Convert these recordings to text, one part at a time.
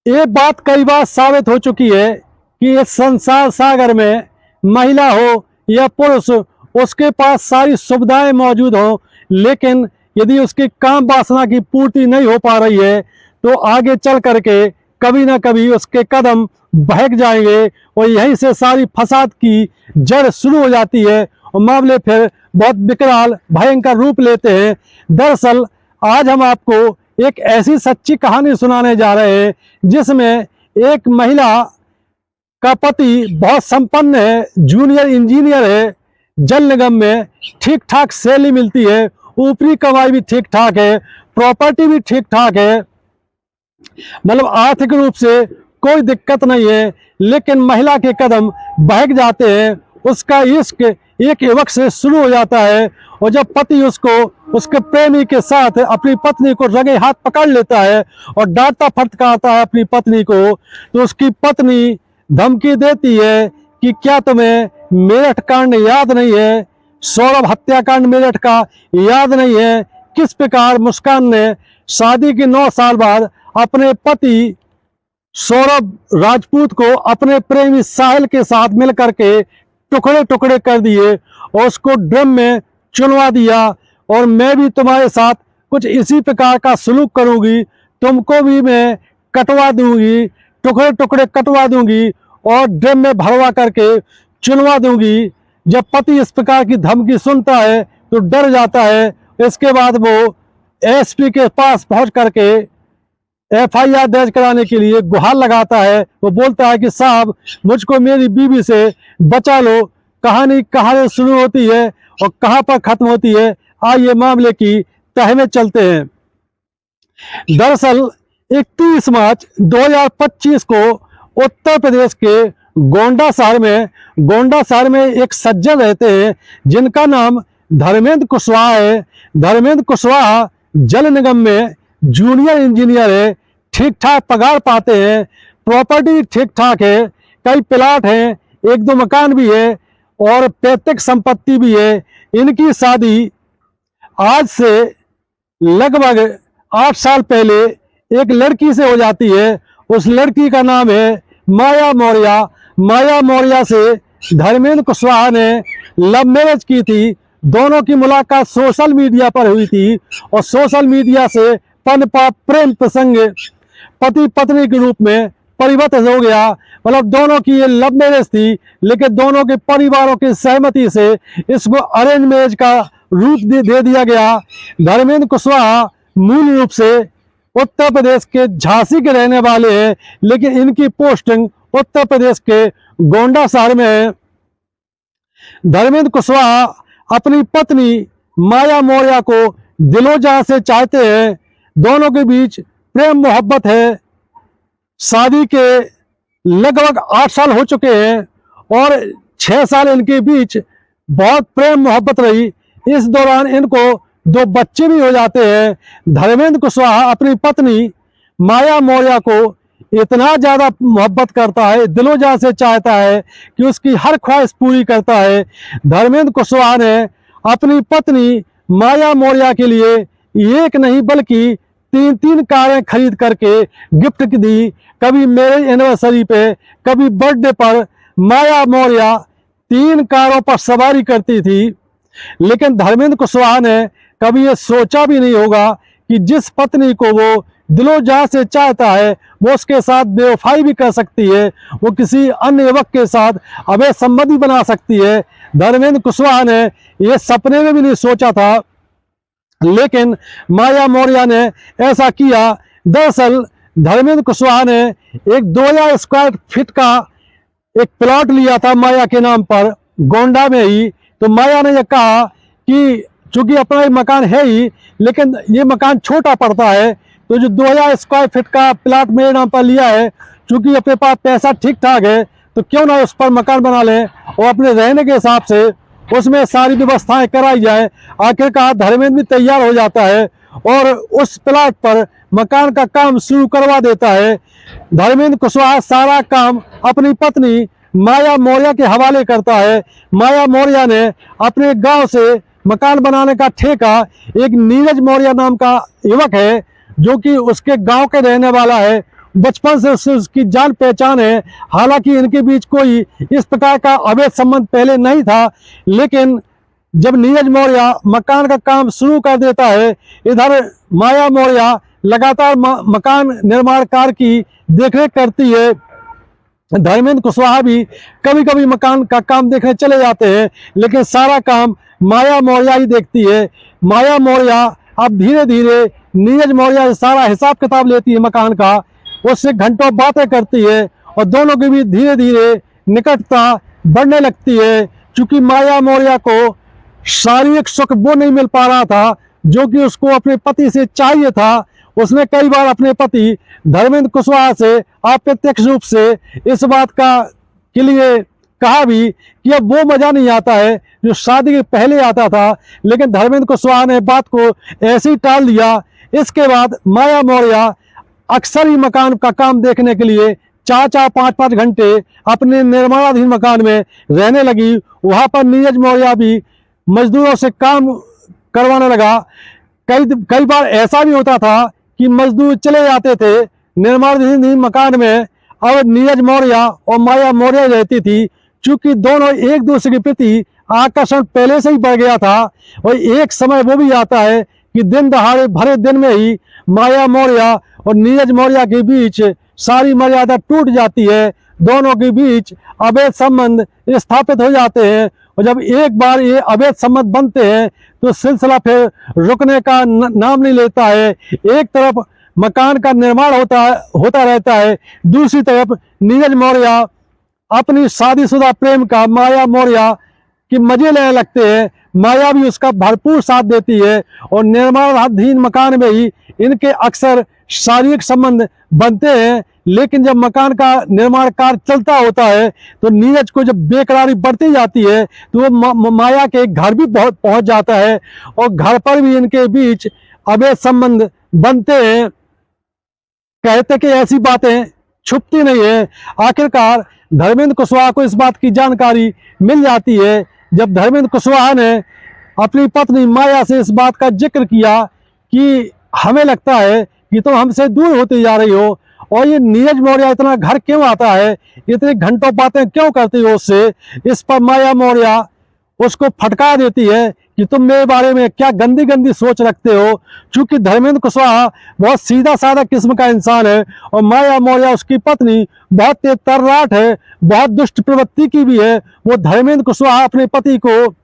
ये बात कई बार साबित हो चुकी है कि इस संसार सागर में महिला हो या पुरुष, उसके पास सारी सुविधाएं मौजूद हो, लेकिन यदि उसकी काम वासना की पूर्ति नहीं हो पा रही है तो आगे चल करके कभी ना कभी उसके कदम बहक जाएंगे और यहीं से सारी फसाद की जड़ शुरू हो जाती है और मामले फिर बहुत विकराल भयंकर रूप लेते हैं। दरअसल आज हम आपको एक ऐसी सच्ची कहानी सुनाने जा रहे हैं जिसमें एक महिला का पति बहुत संपन्न है, जूनियर इंजीनियर है, जल निगम में ठीक ठाक सैलरी मिलती है, ऊपरी कमाई भी ठीक ठाक है, प्रॉपर्टी भी ठीक ठाक है, मतलब आर्थिक रूप से कोई दिक्कत नहीं है। लेकिन महिला के कदम बहक जाते हैं, उसका इश्क एक युवक से शुरू हो जाता है और जब पति उसको उसके प्रेमी के साथ अपनी पत्नी को रंगे हाथ पकड़ लेता है और डांटता फटकारता है अपनी पत्नी को, तो उसकी पत्नी धमकी देती है कि क्या तुम्हें मेरठ कांड याद नहीं है, सौरभ हत्याकांड मेरठ का याद नहीं है, किस प्रकार मुस्कान ने शादी के 9 साल बाद अपने पति सौरभ राजपूत को अपने प्रेमी साहिल के साथ मिलकर के टुकड़े टुकड़े कर दिए और उसको ड्रम में चुनवा दिया और मैं भी तुम्हारे साथ कुछ इसी प्रकार का सलूक करूंगी, तुमको भी मैं कटवा दूंगी, टुकड़े टुकड़े कटवा दूंगी और ड्रम में भरवा करके चुनवा दूंगी। जब पति इस प्रकार की धमकी सुनता है तो डर जाता है। इसके बाद वो एसपी के पास पहुंच करके FIR दर्ज कराने के लिए गुहार लगाता है। वो बोलता है कि साहब मुझको मेरी बीवी से बचा लो। कहानी कहाँ से शुरू होती है और कहाँ पर खत्म होती है, आइए मामले की तह में चलते हैं। दरअसल 31 मार्च 2025 को उत्तर प्रदेश के गोंडा शहर में एक सज्जन रहते हैं जिनका नाम धर्मेंद्र कुशवाहा है। धर्मेंद्र कुशवाहा जल निगम में जूनियर इंजीनियर है, ठीक ठाक पगार पाते हैं, प्रॉपर्टी ठीक ठाक है, कई प्लाट हैं, 1-2 मकान भी है और पैतृक संपत्ति भी है। इनकी शादी आज से लगभग 8 साल पहले एक लड़की से हो जाती है। उस लड़की का नाम है माया मौर्य। माया मौर्य से धर्मेंद्र कुशवाहा ने लव मैरिज की थी। दोनों की मुलाकात सोशल मीडिया पर हुई थी और सोशल मीडिया से पनपा प्रेम प्रसंग पति पत्नी के रूप में परिवर्तित हो गया। मतलब दोनों की ये लव मैरिज थी, लेकिन दोनों के परिवारों की सहमति से इसको अरेंज मैरिज का रूप दे दिया गया। धर्मेंद्र कुशवाहा मूल रूप से उत्तर प्रदेश के झांसी के रहने वाले हैं, लेकिन इनकी पोस्टिंग उत्तर प्रदेश के गोंडा शहर में है। धर्मेंद्र कुशवाहा अपनी पत्नी माया मौर्य को दिलो जान से चाहते हैं। दोनों के बीच प्रेम मोहब्बत है। शादी के लगभग 8 साल हो चुके हैं और 6 साल इनके बीच बहुत प्रेम मोहब्बत रही। इस दौरान इनको 2 बच्चे भी हो जाते हैं। धर्मेंद्र कुशवाहा अपनी पत्नी माया मौर्य को इतना ज्यादा मोहब्बत करता है, दिलो जान से चाहता है कि उसकी हर ख्वाहिश पूरी करता है। धर्मेंद्र कुशवाहा ने अपनी पत्नी माया मौर्य के लिए एक नहीं बल्कि 3 कारें खरीद करके गिफ्ट दी। कभी मैरिज एनिवर्सरी पे, कभी बर्थडे पर माया मौर्य 3 कारों पर सवारी करती थी। लेकिन धर्मेंद्र कुशवाहा ने कभी ये सोचा भी नहीं होगा कि जिस पत्नी को वो दिलो जान से चाहता है वो उसके साथ बेवफाई भी कर सकती है, वो किसी अन्य युवक के साथ अवैध संबंधी बना सकती है। धर्मेंद्र कुशवाहा ने ये सपने में भी नहीं सोचा था, लेकिन माया मौर्य ने ऐसा किया। दरअसल धर्मेंद्र कुशवाहा ने एक 2000 स्क्वायर फीट का एक प्लॉट लिया था माया के नाम पर गोंडा में ही। तो माया ने यह कहा कि चूंकि अपना एक मकान है ही, लेकिन ये मकान छोटा पड़ता है, तो जो 2000 स्क्वायर फीट का प्लॉट मेरे नाम पर लिया है, चूंकि अपने पास पैसा ठीक ठाक है, तो क्यों ना उस पर मकान बना लें और अपने रहने के हिसाब से उसमें सारी व्यवस्थाएं कराई जाए। आखिरकार धर्मेंद्र भी तैयार हो जाता है और उस प्लॉट पर मकान का काम शुरू करवा देता है। धर्मेंद्र कुशवाहा सारा काम अपनी पत्नी माया मौर्य के हवाले करता है। माया मौर्य ने अपने गांव से मकान बनाने का ठेका एक नीरज मौर्य नाम का युवक है जो कि उसके गांव के रहने वाला है, बचपन से उससे उसकी जान पहचान है। हालांकि इनके बीच कोई इस प्रकार का अवैध संबंध पहले नहीं था, लेकिन जब नीरज मौर्य मकान का काम शुरू कर देता है, इधर माया मौर्य लगातार मकान निर्माण कार्य की देखरेख करती है। धर्मेंद्र कुशवाहा भी कभी कभी मकान का काम देखने चले जाते हैं, लेकिन सारा काम माया मौर्य ही देखती है। माया मौर्य अब धीरे धीरे नीरज मौर्य से सारा हिसाब किताब लेती है मकान का, उससे घंटों बातें करती है और दोनों के बीच धीरे धीरे निकटता बढ़ने लगती है। चूंकि माया मौर्य को शारीरिक सुख वो नहीं मिल पा रहा था जो कि उसको अपने पति से चाहिए था। उसने कई बार अपने पति धर्मेंद्र कुशवाहा से अप्रत्यक्ष रूप से इस बात के लिए कहा भी कि अब वो मजा नहीं आता है जो शादी के पहले आता था, लेकिन धर्मेंद्र कुशवाहा ने बात को ऐसे ही टाल दिया। इसके बाद माया मौर्य अक्सर ही मकान का काम देखने के लिए 4-4, 5-5 घंटे अपने निर्माणाधीन मकान में रहने लगी। वहां पर नीरज मौर्य भी मजदूरों से काम करवाने लगा। कई बार ऐसा भी होता था कि मजदूर चले जाते थे निर्माणाधीन मकान में, अब नीरज मौर्य और माया मौर्य रहती थी। चूंकि दोनों एक दूसरे के प्रति आकर्षण पहले से ही बढ़ गया था, और एक समय वो भी आता है कि दिन दहाड़े भरे दिन में ही माया मौर्य और नीरज मौर्य के बीच सारी मर्यादा टूट जाती है। दोनों के बीच अवैध संबंध स्थापित हो जाते हैं, और जब एक बार ये अवैध संबंध बनते हैं तो सिलसिला फिर रुकने का नाम नहीं लेता है। एक तरफ मकान का निर्माण होता रहता है, दूसरी तरफ नीरज मौर्य अपनी शादीशुदा प्रेम का माया मौर्य की मजे लेने लगते हैं। माया भी उसका भरपूर साथ देती है, और निर्माणाधीन मकान में ही इनके अक्सर शारीरिक संबंध बनते हैं। लेकिन जब मकान का निर्माण कार्य चलता होता है तो नीरज को जब बेकरारी बढ़ती जाती है तो वो माया के घर भी पहुंच जाता है, और घर पर भी इनके बीच अवैध संबंध बनते हैं। कहते कि ऐसी बातें छुपती नहीं है। आखिरकार धर्मेंद्र कुशवाहा को इस बात की जानकारी मिल जाती है जब धर्मेंद्र कुशवाहा ने अपनी पत्नी माया से इस बात का जिक्र किया कि हमें लगता है कि तुम हमसे दूर होती जा रही हो, और ये नीरज मौर्य इतना घर क्यों आता है, इतने घंटों बातें क्यों करती हो उससे। इस पर माया मौर्य उसको फटका देती है कि तुम मेरे बारे में क्या गंदी गंदी सोच रखते हो। चूंकि धर्मेंद्र कुशवाहा बहुत सीधा साधा किस्म का इंसान है, और माया मौर्य उसकी पत्नी बहुत तेज तर्राट है, बहुत दुष्ट प्रवृत्ति की भी है। वो धर्मेंद्र कुशवाहा अपने पति को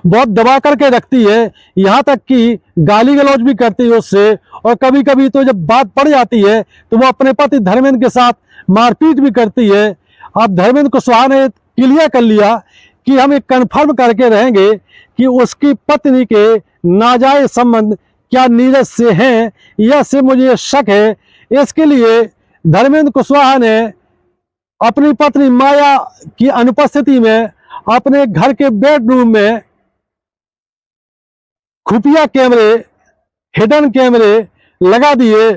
बहुत दबा करके रखती है, यहाँ तक कि गाली गलौज भी करती है उससे, और कभी कभी तो जब बात पड़ जाती है तो वो अपने पति धर्मेंद्र के साथ मारपीट भी करती है। अब धर्मेंद्र कुशवाहा ने क्लियर कर लिया कि हम एक कन्फर्म करके रहेंगे कि उसकी पत्नी के नाजायज संबंध क्या नीरज से हैं, या से मुझे शक है। इसके लिए धर्मेंद्र कुशवाहा ने अपनी पत्नी माया की अनुपस्थिति में अपने घर के बेडरूम में खुफिया कैमरे, हिडन कैमरे लगा दिए,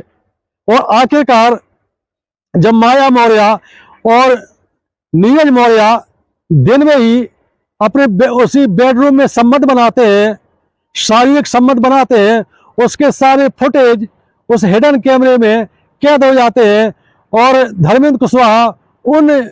और आखिरकार जब माया मौर्य और नीरज मौर्य दिन में ही अपने उसी बेडरूम में संबंध बनाते हैं, शारीरिक संबंध बनाते हैं, उसके सारे फुटेज उस हिडन कैमरे में कैद हो जाते हैं, और धर्मेंद्र कुशवाहा उन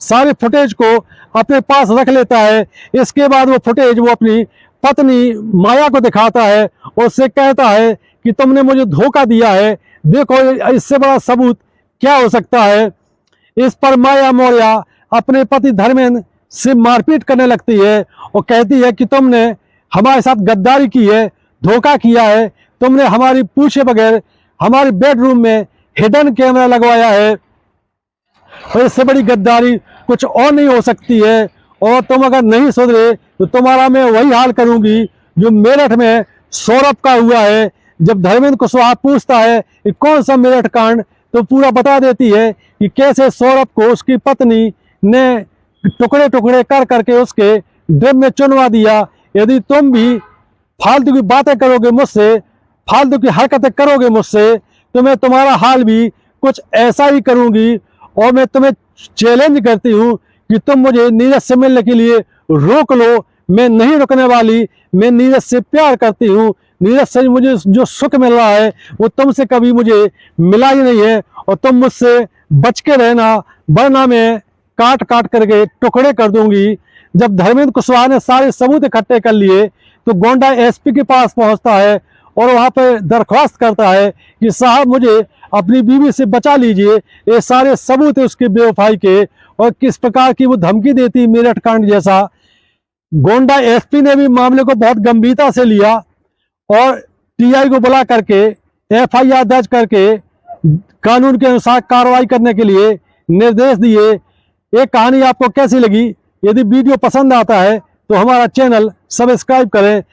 सारे फुटेज को अपने पास रख लेता है। इसके बाद वो फुटेज वो अपनी पत्नी माया को दिखाता है, उससे कहता है कि तुमने मुझे धोखा दिया है, देखो इससे बड़ा सबूत क्या हो सकता है। इस पर माया मौर्य अपने पति धर्मेंद्र से मारपीट करने लगती है, और कहती है कि तुमने हमारे साथ गद्दारी की है, धोखा किया है, तुमने हमारी पूछे बगैर हमारे बेडरूम में हिडन कैमरा लगवाया है, और इससे बड़ी गद्दारी कुछ और नहीं हो सकती है। और तुम अगर नहीं सुधरे तो तुम्हारा मैं वही हाल करूंगी जो मेरठ में सौरभ का हुआ है। जब धर्मेंद्र कुशवाहा पूछता है कि कौन सा मेरठ कांड, तो पूरा बता देती है कि कैसे सौरभ को उसकी पत्नी ने टुकड़े टुकड़े कर करके उसके ड्रम में चुनवा दिया। यदि तुम भी फालतू की बातें करोगे मुझसे, फालतू की हरकतें करोगे मुझसे, तो मैं तुम्हारा हाल भी कुछ ऐसा ही करूंगी। और मैं तुम्हें चैलेंज करती हूँ कि तुम मुझे नीरज से मिलने के लिए रोक लो। मैं नहीं रुकने वाली, मैं नीरज से प्यार करती हूँ। नीरज से मुझे जो सुख मिल रहा है वो तुमसे कभी मुझे मिला ही नहीं है, और तुम मुझसे बच के रहना, वरना मैं काट काट करके टुकड़े कर दूंगी। जब धर्मेंद्र कुशवाहा ने सारे सबूत इकट्ठे कर लिए तो गोंडा एसपी के पास पहुंचता है और वहां पर दरख्वास्त करता है कि साहब मुझे अपनी बीवी से बचा लीजिए, ये सारे सबूत है उसकी बेवफाई के, और किस प्रकार की वो धमकी देती मेरठ कांड जैसा। गोंडा एसपी ने भी मामले को बहुत गंभीरता से लिया और टीआई को बुला करके एफआईआर दर्ज करके कानून के अनुसार कार्रवाई करने के लिए निर्देश दिए। ये कहानी आपको कैसी लगी? यदि वीडियो पसंद आता है तो हमारा चैनल सब्सक्राइब करें।